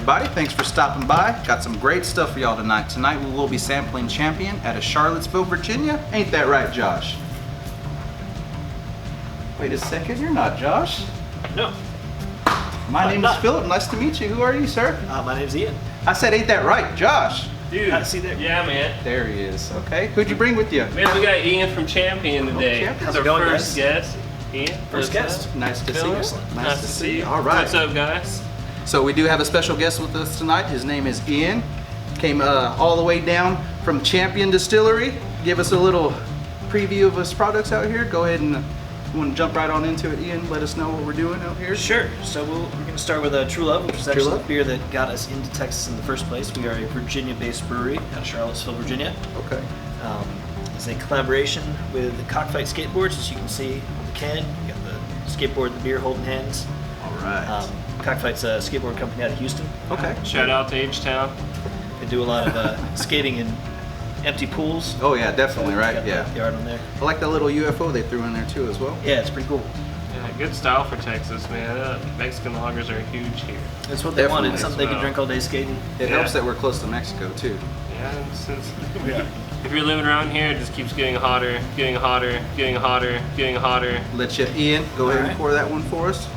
everybody. Thanks for stopping by. Got some great stuff for y'all tonight. Tonight we will be sampling Champion out of Charlottesville, Virginia. Ain't that right, Josh? Wait a second, you're not Josh. No. My name is Philip. Nice to meet you. Who are you, sir? My name's Ian. I said, ain't that right, Josh? Dude, see there? Yeah, man. There he is. Okay. Who'd you bring with you? Man, we got Ian from Champion today. How's It's our first guest. Ian, First guest. Nice to see you. Nice to see you. All right. What's up, guys? So we do have a special guest with us tonight. His name is Ian. Came all the way down from Champion Distillery. Give us a little preview of his products out here. Go ahead and you want to jump right on into it, Ian. Let us know what we're doing out here. Sure. So we're going to start with True Love, which is actually Love? the beer that got us into Texas in the first place. We are a Virginia-based brewery out of Charlottesville, Virginia. Okay. It's a collaboration with the Cockfight Skateboards, as you can see on the can. You got the skateboard and the beer holding hands. All right. Cockfight's a skateboard company out of Houston. Okay. Shout out to H-Town. They do a lot of skating in empty pools. Oh yeah, definitely, right? Got Yeah. the art on there. I like that little UFO they threw in there too as well. Yeah, it's pretty cool. Yeah, good style for Texas, man. Mexican lagers are huge here. That's what they Definitely. wanted, something they can drink all day skating. It Yeah. helps that we're close to Mexico too. Yeah, and since if you're living around here, it just keeps getting hotter, getting hotter, getting hotter, getting hotter. Let you, Ian, go ahead and right. pour that one for us.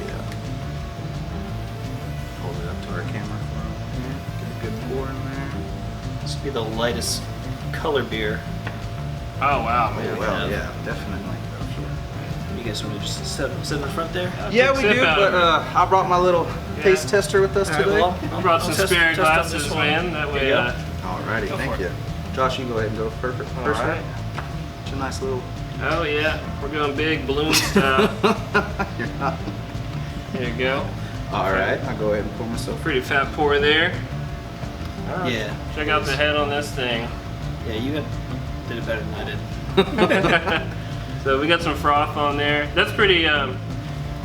Yeah. Hold it up to our camera for a minute. Get a good pour in there. This would be the lightest color beer. Oh wow, Oh man. well, yeah, definitely. You guys want to just sit in the front there? Yeah, we Sip do, out but of it. I brought my little taste tester with us All right, today. well, I brought some I'll test- spare test on glasses, this one. man. That way, There you go. Alrighty, Go thank for you. it. Josh, you go ahead and go first. All First right. one. It's a nice little. Oh yeah, we're going big balloon style. You're not. There you go. All right, I'll go ahead and pour myself. Pretty fat pour there. Yeah. Check out the head on this thing. Yeah, you did it better than I did. So we got some froth on there. That's pretty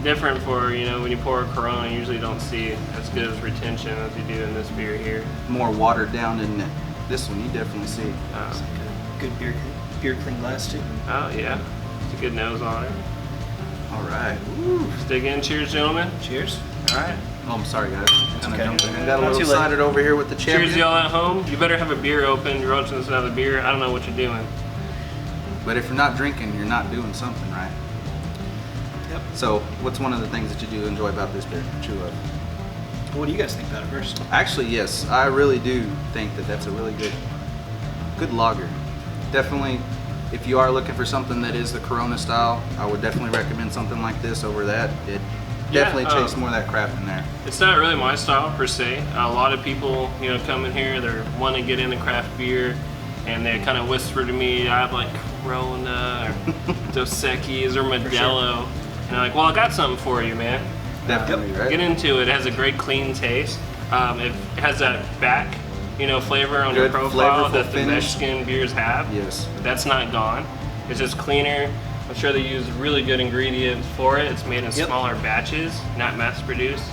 different for, when you pour a Corona, you usually don't see as good as retention as you do in this beer here. More watered down than this one. You definitely see. It's like a good beer clean glass too. Oh yeah, it's a good nose on it. All right. Let's dig in. Cheers, gentlemen. Cheers. All right. Oh, I'm sorry, guys. Kind of okay. jumped in. I got a Not little too late. excited over here with the Champion. Cheers, y'all at home. You better have a beer open. You're watching this without a beer. I don't know what you're doing. But if you're not drinking, you're not doing something, right? Yep. So, what's one of the things that you do enjoy about this beer, True Love? What do you guys think about it first? Actually, yes, I really do think that that's a really good lager. Definitely, if you are looking for something that is the Corona style, I would definitely recommend something like this over that. It definitely tastes more of that craft in there. It's not really my style per se. A lot of people, come in here, they want to get into craft beer, and they kind of whisper to me, I have like Corona or Dos Equis or Modelo. And I'm like, well, I got something for you, man. Definitely, right? Get into it. It has a great clean taste. It has that back, flavor on your Good, profile flavorful that the finish. Mexican beers have. Yes. That's not gone. It's just cleaner. I'm sure they use really good ingredients for it. It's made in Yep. smaller batches, not mass produced.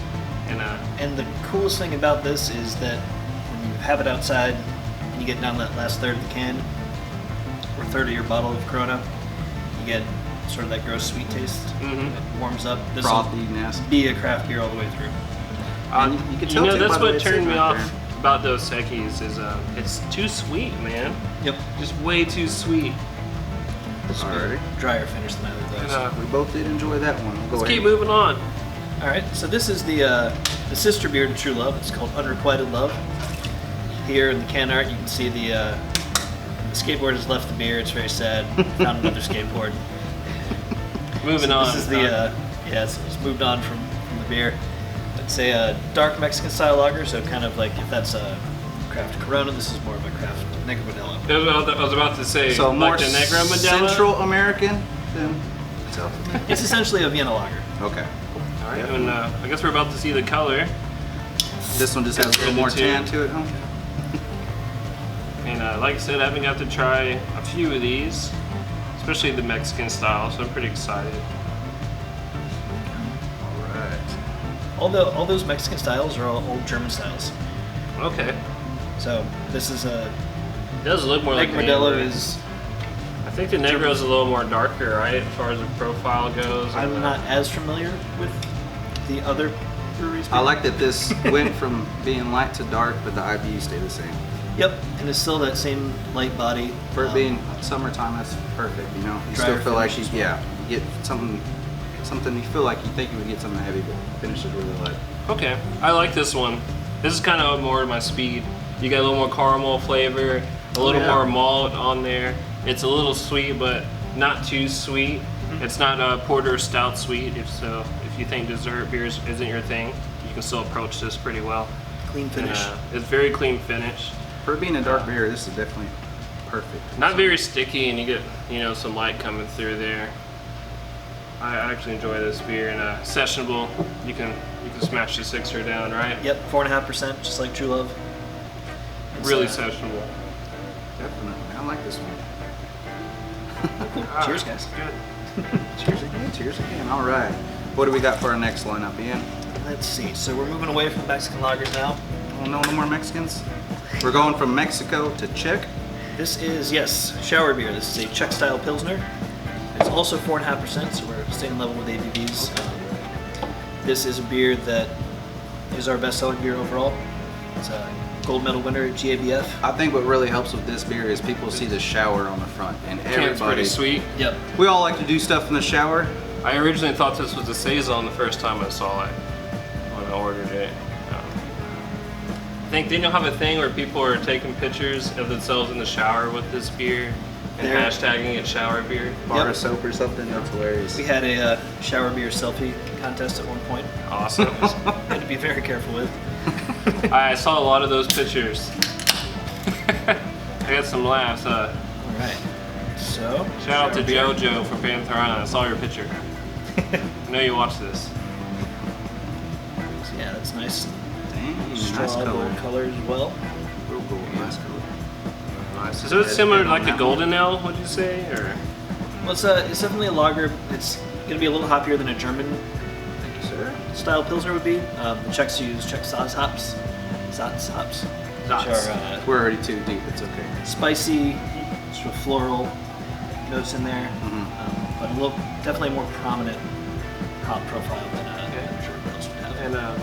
And the coolest thing about this is that when you have it outside and you get down that last third of the can or third of your bottle of Corona, you get sort of that gross sweet taste. Mhm. It warms up. This Frothy, will nasty. be a craft beer all the way through. And you can tell too that's by the way what it's turned sitting me right off there. about Dos Equis is it's too sweet, man. Yep. Just way too sweet. Alrighty. Drier finish than either of those. We both did enjoy that one. We'll go Let's ahead. keep moving on. All right, so this is the sister beer to True Love. It's called Unrequited Love. Here in the can art, you can see the skateboard has left the beer. It's very sad. Found another skateboard. Moving So on. This is the it's moved on from the beer. It's a dark Mexican style lager, so kind of like if that's a craft Corona, this is more of a craft Negro Modelo. I was about to say, So more like the Negro Modelo. Central American than South American. It's essentially a Vienna lager. Okay. All right, and I guess we're about to see the color. This one just has a little Compared more to two. tan to it, huh? And like I said, I haven't got to try a few of these, especially the Mexican style, so I'm pretty excited. Alright. All those Mexican styles are all old German styles. Okay. So this is a It does look more like Negro Modelo Negro. is. I think the Negro is a little more darker, right, as far as the profile goes. I'm not as familiar with the other breweries. I like that this went from being light to dark, but the IBU stayed the same. Yep, and it's still that same light body. For it being summertime, that's perfect. You know, you Drier still feel like finish you, as well. you get something you feel like you think you would get something heavy, but finishes really light. Okay, I like this one. This is kind of more my speed. You got a little more caramel flavor, a little more malt on there. It's a little sweet, but not too sweet. It's not a porter stout sweet. If you think dessert beers isn't your thing, you can still approach this pretty well. Clean finish. And, it's very clean finish. For it being a dark beer, this is definitely perfect. Not very sticky, and you get some light coming through there. I actually enjoy this beer, and sessionable. You can smash the 6er down, right? Yep, 4.5%, just like True Love. It's, Really sessionable. Definitely. I like this one. Cheers, guys. Good. Cheers again. Cheers again. All right. What do we got for our next lineup, Ian? Let's see. So we're moving away from Mexican lagers now. Oh, no more Mexicans? We're going from Mexico to Czech. This is, yes, shower beer. This is a Czech style Pilsner. It's also 4.5%, so we're staying level with ABVs. This is a beer that is our best selling beer overall. It's a gold medal winner at GABF. I think what really helps with this beer is people see the shower on the front, and Can's pretty everybody. sweet. Yep. We all like to do stuff in the shower. I originally thought this was a saison the first time I saw it when I ordered it. I think they don't have a thing where people are taking pictures of themselves in the shower with this beer and There- hashtagging it shower beer. Bar Yep. of soap or something. That's hilarious. We had a shower beer selfie contest at one point. Awesome. Had to be very careful with. I saw a lot of those pictures. I got some laughs. All right. So, Shout out to shower beer. JoJo from Pantherana. I saw your picture. I know you watched this. So, yeah, that's nice. Dang, Straw nice color. gold color as well. Real gold, nice color. Nice. Is it similar to like the Golden Ale, would you say? Or Well, it's definitely a lager. It's going to be a little hoppier than a German Thank you, sir. style Pilsner would be. The Czechs use Czech Saaz hops. Saaz hops. Saaz. Which are We're already too deep. It's okay. spicy, sort of floral notes in there. But a little, definitely a more prominent hop profile than a German Pils would have. And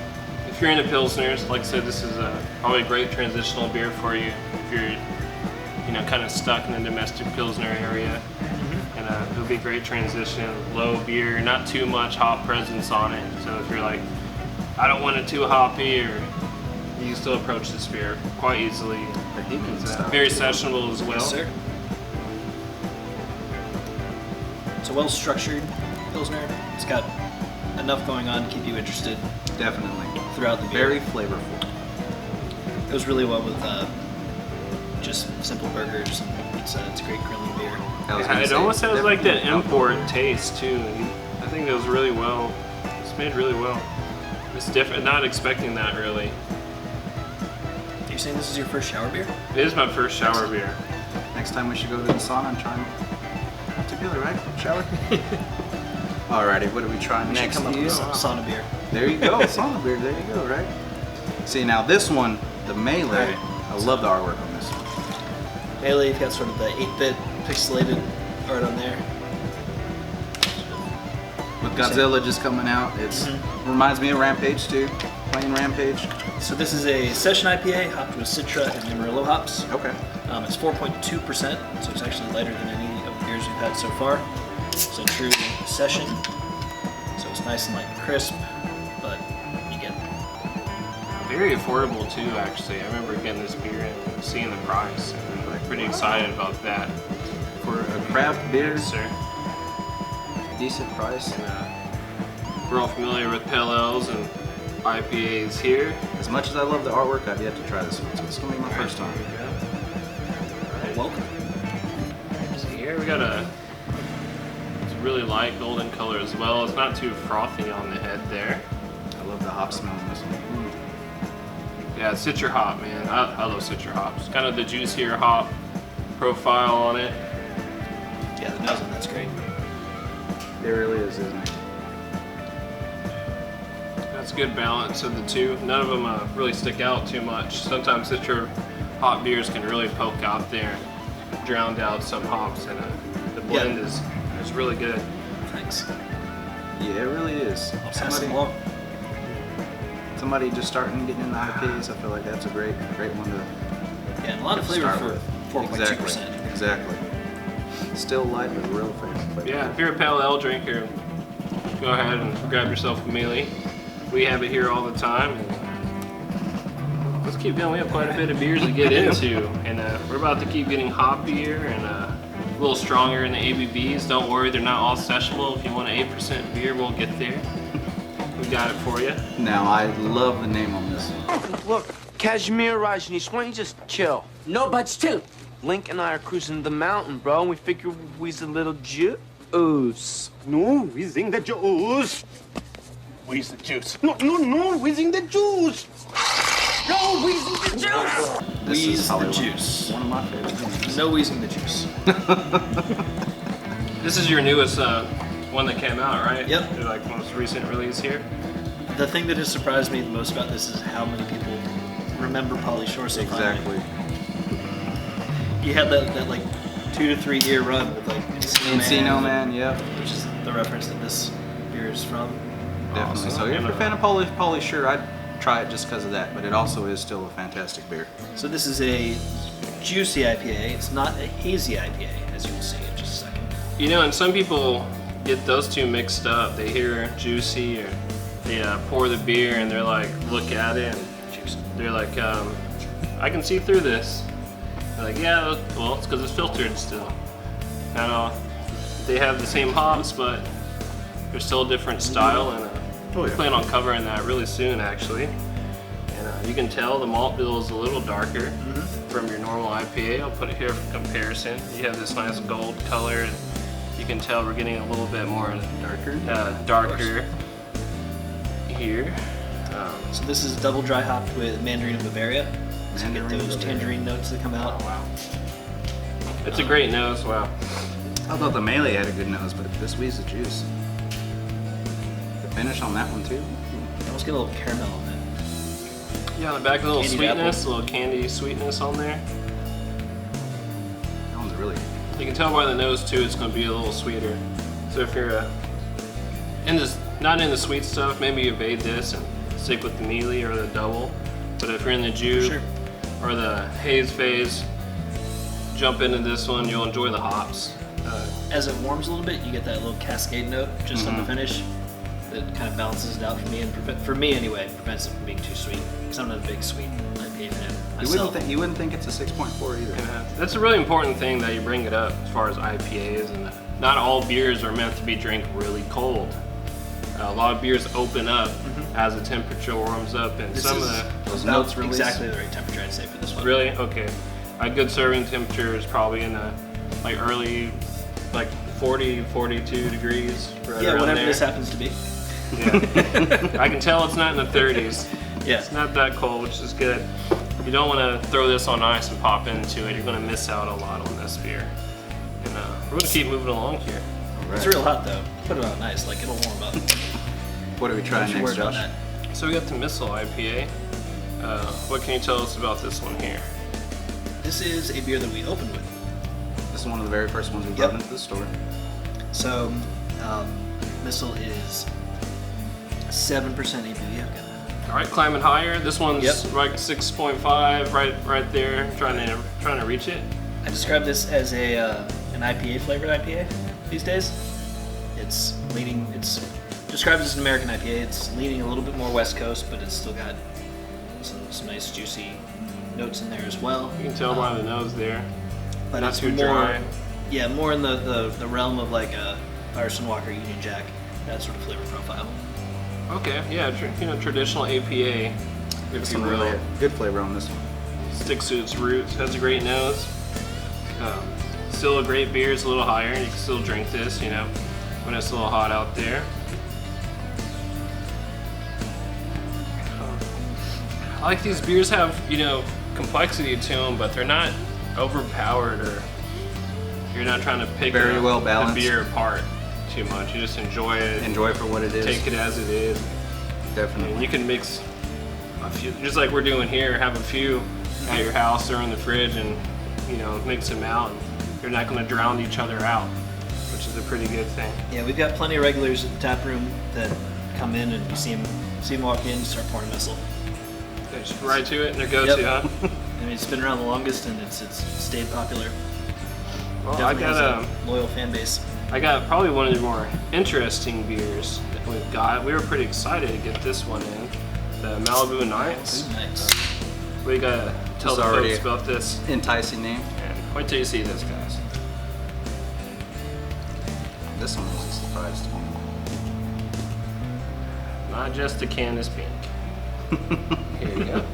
if you're into Pilsners, like I said, this is probably a great transitional beer for you if you're kind of stuck in the domestic Pilsner area. And it'll be a great transition. Low beer, not too much hop presence on it. So if you're like, I don't want it too hoppy, or you can still approach this beer quite easily. Bohemian It's style. very sessionable as well. Yes, sir. It's a well-structured Pilsner. It's got enough going on to keep you interested Definitely. throughout the beer. Very flavorful. It goes really well with just simple burgers, and it's a great grilling beer. I was gonna It say, almost has like that definitely import taste too. I think it was really well. It's made really well. It's different. Not expecting that really. Are you saying this is your first shower beer? It is my first shower beer. Next time we should go to the sauna and try them together, right? Shower. Alrighty, what are we trying We should next? come up with Ian? some sauna beer. There you go, sauna beer. There you go, right? See now this one, the melee. I love the artwork on this one. Melee, you've got sort of the 8-bit pixelated art on there. With Godzilla just coming out, it's reminds me of Rampage too. Playing Rampage. So this is a session IPA hopped with Citra and Amarillo hops. Okay. It's 4.2%, so it's actually lighter than any of the beers we've had so far. It's a true session, so it's nice and light and crisp, but you get Very affordable too, actually. I remember getting this beer and seeing the price. And I'm pretty excited about that. For a craft beer, Yes, sir. decent price. And, we're all familiar with pale ales and IPAs here. As much as I love the artwork, I've yet to try this one, so it's gonna be my first time. welcome. So here we got it's really light golden color as well. It's not too frothy on the head there. I love the hop smell in this one. Yeah, Citra hop, man. I love Citra hops. Kind of the juicier hop profile on it. Yeah, the nose on that's great. It really is, isn't it? That's a good balance of the two. None of them really stick out too much. Sometimes Citra hop beers can really poke out there, drown out some hops, and the blend is really good. Thanks. Yeah, it really is. I'll pass it along. somebody just starting getting into IPAs, I feel like that's a great one to Yeah, and a lot of flavor start for with. 4.2%. Exactly. Still light, but real flavor. Yeah, if you're a pale ale drinker, go ahead and grab yourself a mealy. We have it here all the time. And let's keep going. We have quite a bit of beers to get into, and we're about to keep getting hoppier and a little stronger in the ABVs. Don't worry, they're not all sessionable. If you want an 8% beer, we'll get there. We got it for you. Now, I love the name on this. Look, Kashmir, Rajneesh, why don't you just chill? No buts, too. Link and I are cruising the mountain, bro, and we figure we's a little juice. No, whizzing the juice. Where's the juice? No, whizzing the juice. No, wheezing the juice. This is Wheeze the probably juice. One of my favorite things. No wheezing the juice. This is your newest one that came out, right? Yep. Your, like most recent release here. The thing that has surprised me the most about this is how many people remember Pauly Shore so finally. Exactly. You had that like 2 to 3 year run with like Encino Man, yep. which is the reference that this beer is from. Definitely. Awesome. So if you're a fan of Pauly Shore, I'd try it just because of that, but it also is still a fantastic beer. So this is a juicy IPA. It's not a hazy IPA, as you will see in just a second. You know, and some people get those two mixed up. They hear juicy or they pour the beer and they're like, look at it and they're like, I can see through this. They're like, yeah, well, it's because it's filtered still. I know they have the same hops, but they're still a different style, and Oh, we yeah. plan on covering that really soon, actually. And you can tell the malt bill is a little darker from your normal IPA. I'll put it here for comparison. You have this nice gold color, and you can tell we're getting a little bit more darker here. So this is double dry hopped with Mandarin of Bavaria. So you get Mandarin of those Bavaria. tangerine notes that come out. Wow. It's a great nose, wow. I thought the melee had a good nose, but this wheeze the juice. The finish on that one too. You almost get a little caramel on that. Yeah, on the back, a little Candied sweetness, a little candy sweetness on there. That one's really good. You can tell by the nose too, it's going to be a little sweeter. So if you're not in the sweet stuff, maybe you evade this and stick with the mealy or the double. But if you're in the Jew Sure. or the haze phase, jump into this one. You'll enjoy the hops. As it warms a little bit, you get that little cascade note just on the finish that kind of balances it out for me, and for me anyway, prevents it from being too sweet. Because I'm not a big sweet IPA fan myself. You wouldn't think it's a 6.4 either. That's a really important thing that you bring it up as far as IPAs, and not all beers are meant to be drank really cold. A lot of beers open up as the temperature warms up, and This some is of the Those about notes release. exactly the right temperature I'd say for this one. really okay. A good serving temperature is probably in the like early, like 40, 42 degrees. Right Yeah, around whatever there. this happens to be. Yeah. I can tell it's not in the 30s. Yeah. It's not that cold, which is good. You don't want to throw this on ice and pop into it. You're going to miss out a lot on this beer. And we're going to keep moving along here. All It's right. real hot though. Put it out nice, like it'll warm up. What are we trying Don't you next, worry about Josh? that. So we got the Missile IPA. What can you tell us about this one here? This is a beer that we opened with. This is one of the very first ones we Yep. brought into the store. So, Missile is 7% ABV. All right, climbing higher. This one's Yep. like 6.5, right there. Trying to reach it. I describe this as an IPA flavored IPA these days. It's described as an American IPA. It's leaning a little bit more West Coast, but it's still got some nice juicy notes in there as well. You can tell by the nose there. But Not it's too more, dry. Yeah, more in the realm of like a Firestone Walker, Union Jack, that sort of flavor profile. Okay, yeah, traditional APA, if you Some will. really good flavor on this one. Sticks to its roots. Has a great nose. Still a great beer. It's a little higher. You can still drink this, when it's a little hot out there. I like these beers have, complexity to them, but they're not overpowered, or you're not trying to pick Very well the balanced. beer apart too much. You just enjoy it. Enjoy for what it is. Take it as it is. Definitely. And you can mix a few, just like we're doing here, have a few at your house or in the fridge and, mix them out. And you're not going to drown each other out, which is a pretty good thing. Yeah, we've got plenty of regulars at the tap room that come in and you see them See them walk in, start pouring a missile. They just right to it and their go-to, Yep. huh? I mean, it's been around the longest and it's stayed popular. Well, I Definitely has got a loyal fan base. I got probably one of the more interesting beers that we've got. We were pretty excited to get this one in, the Malibu Nights. Ooh, nice. We gotta tell the It's already- folks about this. Enticing name. And wait till you see this, guys. This one was a surprise to me. Not just the can is pink. Here you go.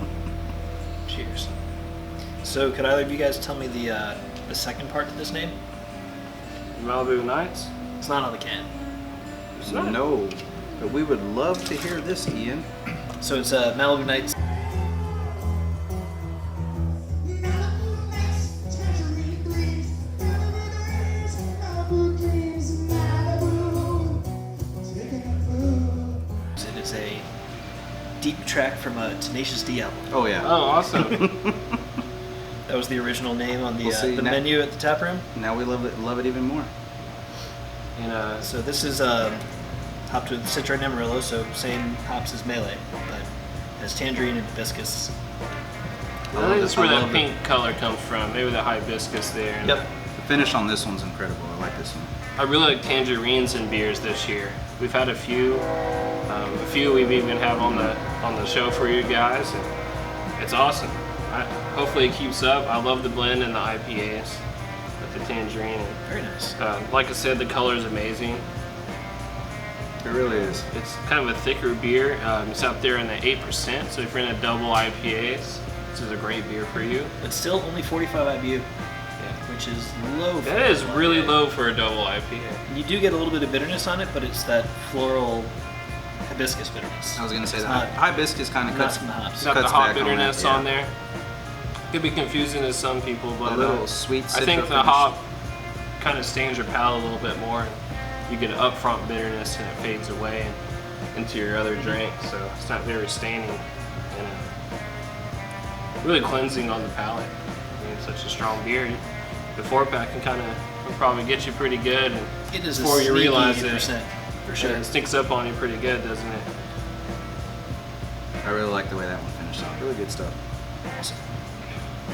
Cheers. So, could either of you guys tell me the second part to this name? Malibu Nights. It's not on the can. It's not. No, but we would love to hear this, Ian. So it's Malibu Nights. It is a deep track from a Tenacious D album. Oh yeah. Oh, awesome. That was the original name on the, We'll see the now. menu at the tap room. Now we love it even more. And So this is hopped with Citra and Amarillo, so same hops as Melee, but has tangerine and hibiscus. I think that's where I that love pink color comes from. Maybe the hibiscus there. And Yep. The finish on this one's incredible. I like this one. I really like tangerines in beers this year. We've had a few we've even have on the show for you guys, and it's awesome. Hopefully it keeps up. I love the blend in the IPAs with the tangerine. Very nice. Like I said, the color is amazing. It really is. It's kind of a thicker beer. It's out there in the 8%, so if you're in a double IPAs, this is a great beer for you. But still only 45 IBU, Yeah. which is low. For That is a double really IPA. low for a double IPA. You do get a little bit of bitterness on it, but it's that floral hibiscus bitterness. I was gonna say It's that not- hibiscus kind of not cuts from the hops. It's got the cuts hop back on bitterness that, yeah. on there. Could be confusing to some people, but A little sweet. I think citra the finish. hop kind of stains your palate a little bit more. You get an upfront bitterness and it fades away into your other drink, so it's not very staining and really cleansing on the palate. I mean, it's such a strong beer. The 4-pack can kind of probably get you pretty good, and It is before a you sneaky realize 8%, for it, sure. it sneaks up on you pretty good, doesn't it? I really like the way that one finished off. Really good stuff.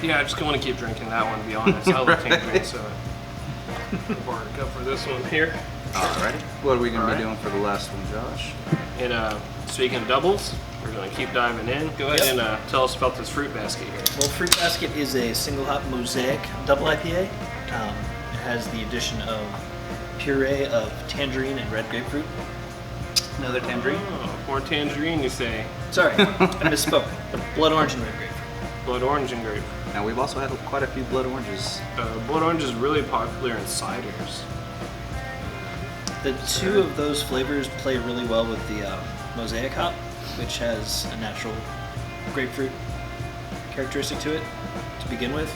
Yeah, I just want to keep drinking that one, to be honest. I love tangerine, so pour a cup for this one here. Alrighty. What are we gonna Alright. be doing for the last one, Josh? And speaking of doubles, we're going to keep diving in. Go ahead Yep. and tell us about this fruit basket here. Well, Fruit Basket is a single hop mosaic double IPA. It has the addition of puree of tangerine and red grapefruit. Another tangerine. Oh, more tangerine, you say. Sorry, I misspoke. Blood orange and red grapefruit. Blood orange and grape. Now we've also had quite a few blood oranges. Blood orange is really popular in ciders. The two of those flavors play really well with the mosaic hop, which has a natural grapefruit characteristic to it to begin with.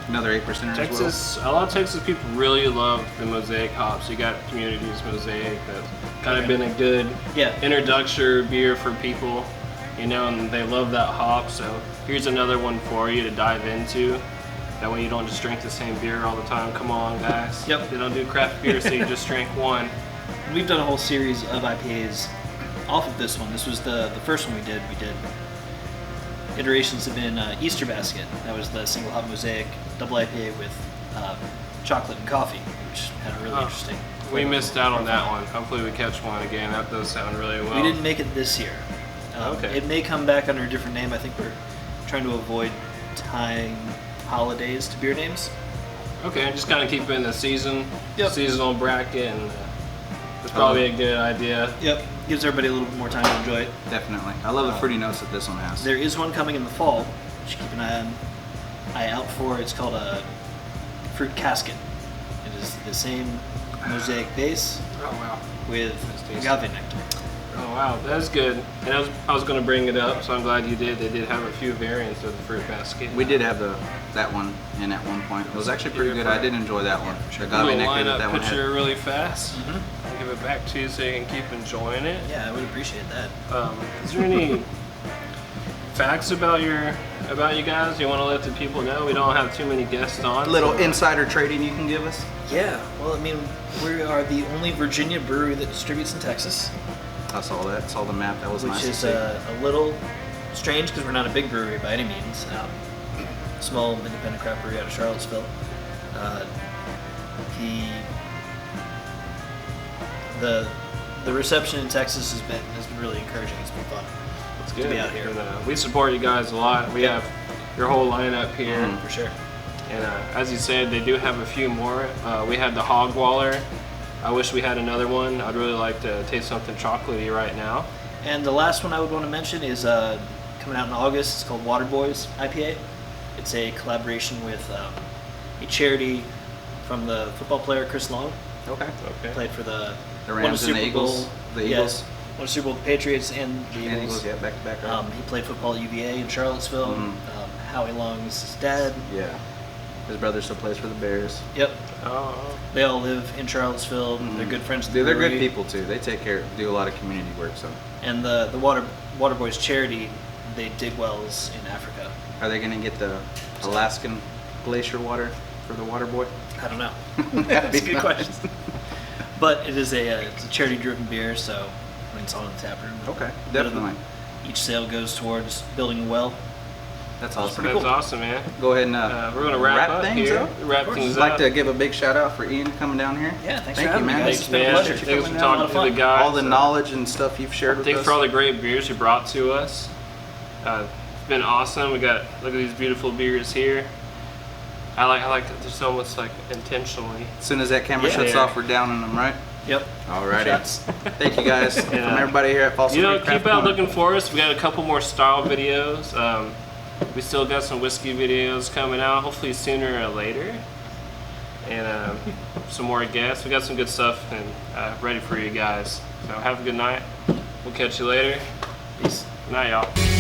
Another 8% as well. Texas, a lot of Texas people really love the mosaic hops. You got Communities Mosaic that's kind of been a good Yeah. introductory beer for people, you know, and they love that hop. So here's another one for you to dive into. That way you don't just drink the same beer all the time. Come on, guys. Yep. They don't do craft beer, so you just drink one. And we've done a whole series of IPAs off of this one. This was the first one we did. We did iterations have been Easter Basket. That was the single hop mosaic double IPA with chocolate and coffee, which had a really interesting. We flavor. missed out on that one. Hopefully we catch one again. That does sound really well. We didn't make it this year. Okay. It may come back under a different name. I think we're trying to avoid tying holidays to beer names. Okay, just kind of keep it in the Yep. seasonal bracket, and it's probably a good idea. Yep. Gives everybody a little bit more time to enjoy it. Definitely. I love the fruity notes that this one has. There is one coming in the fall. Which keep an eye out for. It's called a fruit casket. It is the same mosaic base Oh wow. with tasty. agave nectar. Oh wow, that's good. And I was going to bring it up, so I'm glad you did. They did have a few variants of the fruit basket. We did have that one in at one point. It was actually pretty good. I did enjoy that one. The We'll agave nectar line that up one picture had. really fast. I'll give it back to you so you can keep enjoying it. Yeah, I would appreciate that. Is there any facts about you guys you want to let the people know? We don't have too many guests on. A little so- insider trading you can give us? Yeah, well, I mean, we are the only Virginia brewery that distributes in Texas. I saw that. Saw the map. That was which nice to is see. a little strange because we're not a big brewery by any means. Small independent craft brewery out of Charlottesville. The reception in Texas has been really encouraging. It's been fun. It's to good. be out here. And, we support you guys a lot. We have your whole lineup here. For sure. And as you said, they do have a few more. We had the Hog Waller. I wish we had another one. I'd really like to taste something chocolatey right now. And the last one I would want to mention is coming out in August. It's called Water Boys IPA. It's a collaboration with a charity from the football player Chris Long. Okay. Played for the Rams and the Eagles. The Eagles. Won a Super Bowl with the Patriots and the Eagles. And Eagles, yeah, back to back. Right? He played football at UVA in Charlottesville. Howie Long is his dad. Yeah. His brother still plays for the Bears. Yep. Oh. They all live in Charlottesville. They're good friends. Dude, they're good people too. They do a lot of community work. So. And the Water Boys charity, they dig wells in Africa. Are they gonna get the Alaskan glacier water for the Water Boy? I don't know. That's a good question. But it is it's a charity-driven beer, so when it's on the tap room, Okay, bit of definitely. each sale goes towards building a well. That's awesome. That's awesome, man. Go ahead and We're gonna wrap up things here. up. Wrap things I'd like up. to give a big shout out for Ian coming down here. Yeah, thanks Thank for you, having me, man. guys. Thanks, It's been a man. pleasure. Thanks for Coming down, a talking lot to of the fun. guys. All the knowledge and stuff you've shared with Thanks us. for all the great beers you brought to us. It's been awesome. We got look at these beautiful beers here. I like that they're so much like intentionally. As soon as that camera Yeah. shuts off, we're downing them, right? Yep. Alrighty. Shots. Thank you guys. From Yeah. everybody here at Fossil You know, Creek Craft keep out Corner. looking for us. We got a couple more style videos. We still got some whiskey videos coming out, hopefully sooner or later. And some more guests. We got some good stuff and ready for you guys. So have a good night. We'll catch you later. Peace. Good night, y'all.